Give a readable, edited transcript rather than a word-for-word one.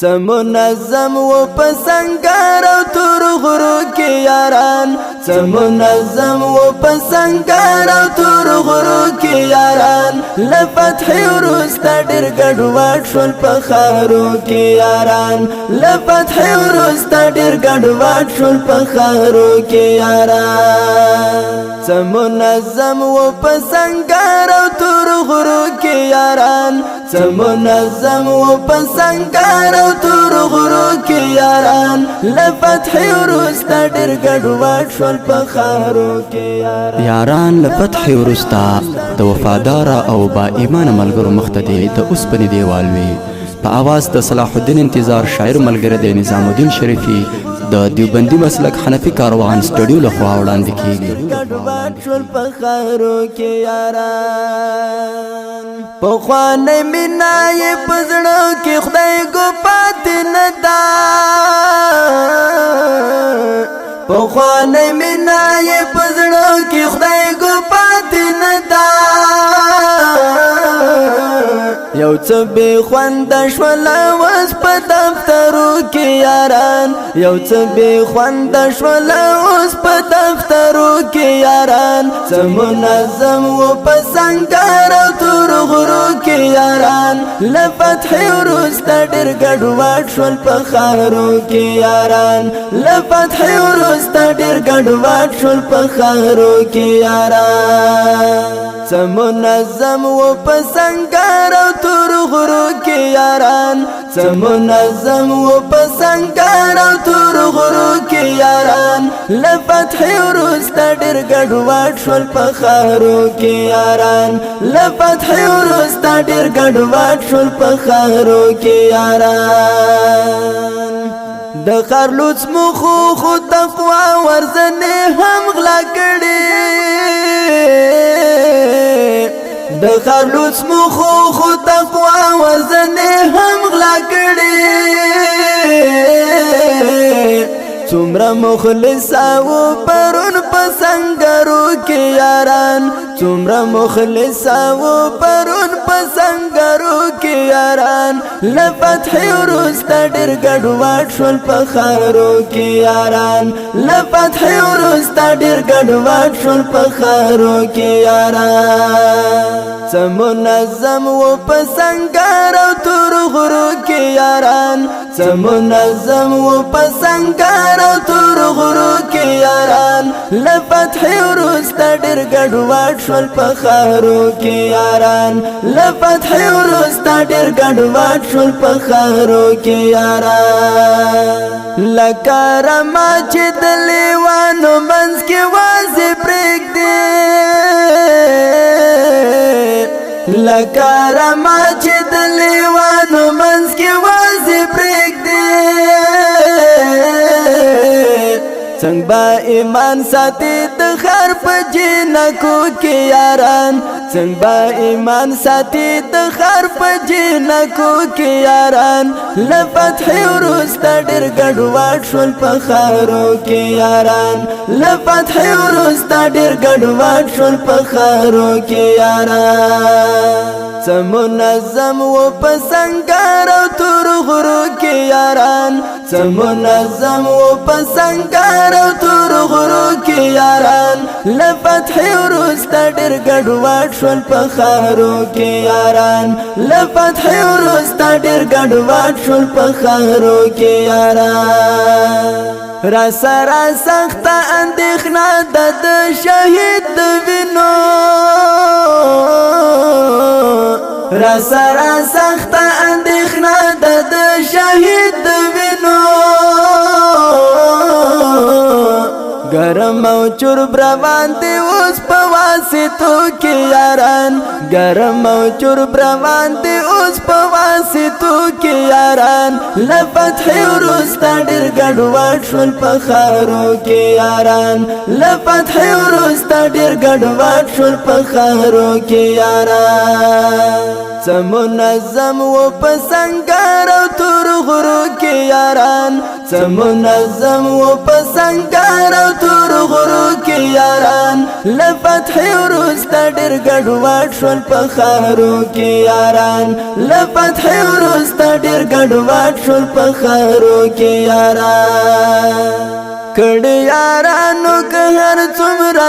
منظم و پسنگر او تور غرو کی یاران منظم و پسنگر او تور غرو کی یاران لفتح ورستا ډیر ګډوډ شول په خارو کی یاران لفتح ورستا ډیر ګډوډ شول په خارو کی یاران منظم و پسنگر او تور غرو کی یاران منظم و پسنگر او تور غرو کی یاران لفتح ورستا ډیر ګډوډ شول په خارو کی یاران لفتح ورستا د وفادار او با ایمان ملګرو مختدی د اوسپنې دیوال وی په आवाज د صلاح الدین انتظار شاعر ملګری د نظام الدین شریفی د دیوبندی مسلک حنفی کاروان سټوډیو لخوا وړاندې کیږي ګډوډ شول په خارو کی یاران په خوانې مینا یې پزړو کې خدای ګو پات نه دا په خوانې مینا یې پزړو کې خدای ګو پات نه دا یو څه به خوند شول واس په دفترو کې یاران یو څه به خوند شول واس په دفترو کې یاران منظم و پسنګر او تور غرو کې یاران لفتح ورستا ډیر ګډوډ شول په خارو کې یاران لفتح ورستا ډیر ګډوډ شول په خارو کې یاران منظم و پسنګر او تور غرو کې یاران منظم و پسنګر او تور غرو کې یاران لفتح ورستا ډیر ګډوډ شول په خارو کې یاران لفتح ورستا ډیر ګډوډ شول په خارو کې یاران د خرلوڅ مخو خو تقوا ورزنه هم غلا کړي د خرلوڅ مخو خو تقوا ورزنه هم غلا کړي څومره مخلص او پرون پسنګرو کې یاران څومره مخلص او پرون پسنګرو کې یاران لفتح ورستا ډیر ګډوډ شول په خارو کې یاران لفتح ورستا ډیر ګډوډ شول په خارو کې یاران منظم و پسنګر او تور غرو کې یاران منظم و پسنګر او تور غرو کې یاران لفتح ورستا ډیر ګډوډ شول په خارو کې یاران لفتح ورستا ډیر ګډوډ شول په خارو کې یاران لکرما چې د لیوانو منځ کې وازې پرېږدي لکرما چې د لیوانو منځ کې وازې پرېږدي څنګه با ایمان ساتي د خر په جنکو کې یاران څنګه با ایمان ساتي د خر په جنکو کې یاران لفتح ورستا ډیر ګډوډ شول په خارو کې یاران لفتح ورستا ډیر ګډوډ شول په خارو کې یاران منظم و پسنګر او تور غرو کې یاران منظم و پسنګر او تور غرو کې یاران لفتح ورستا ډیر ګډوډ شول په خارو کې یاران لفتح ورستا ډیر ګډوډ شول په خارو کې یاران را سره سخت اندېښنه د شهید د وینو را سره سخت اندېښنه د شهید د وینو ګرم او چرب روان دی اوس په واسطو کې یاران ګرم او چرب روان دی اوس په واسطو کې یاران لفتح ورستا ډیر ګډوډ شول په خارو کې یاران لفتح ورستا ډیر ګډوډ شول په خارو کې یاران منظم و پسنګر او تور غرو کې یاران څه منظم و په سنګار او تور غرو کې یاران له فتحې وروسته ډېر ګډوډ شول په ښارو کې یاران له فتحې وروسته ډېر ګډوډ شول په ښارو کې یاران کړي یارانو که هر څومره